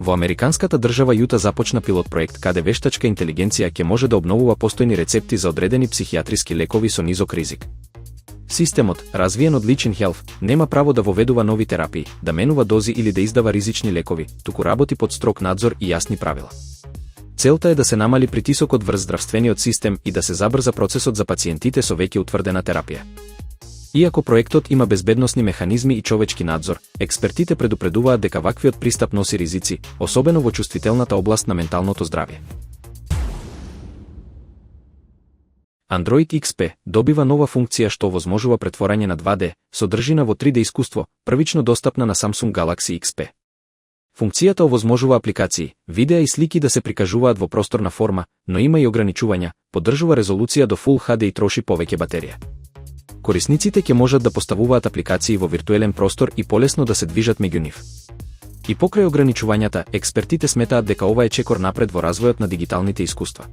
Во американската држава Јута започна пилот проект каде вештачка интелигенција ќе може да обновува постојни рецепти за одредени психијатриски лекови со низок ризик. Системот, развиен од Lichen Health, нема право да воведува нови терапии, да менува дози или да издава ризични лекови, туку работи под строг надзор и јасни правила. Целта е да се намали притисокот врз здравствениот систем и да се забрза процесот за пациентите со веќе утврдена терапија. Иако проектот има безбедносни механизми и човечки надзор, експертите предупредуваат дека ваквиот пристап носи ризици, особено во чувствителната област на менталното здравје. Android XP добива нова функција што возможува претворање на 2D содржина во 3D искуство, првично достапна на Samsung Galaxy XP. Функцијата овозможува апликации, видеа и слики да се прикажуваат во просторна форма, но има и ограничувања, поддржува резолуција до Full HD и троши повеќе батерија. Корисниците ќе можат да поставуваат апликации во виртуелен простор и полесно да се движат меѓу нив. И покрај ограничувањата, експертите сметаат дека ова е чекор напред во развојот на дигиталните искуства.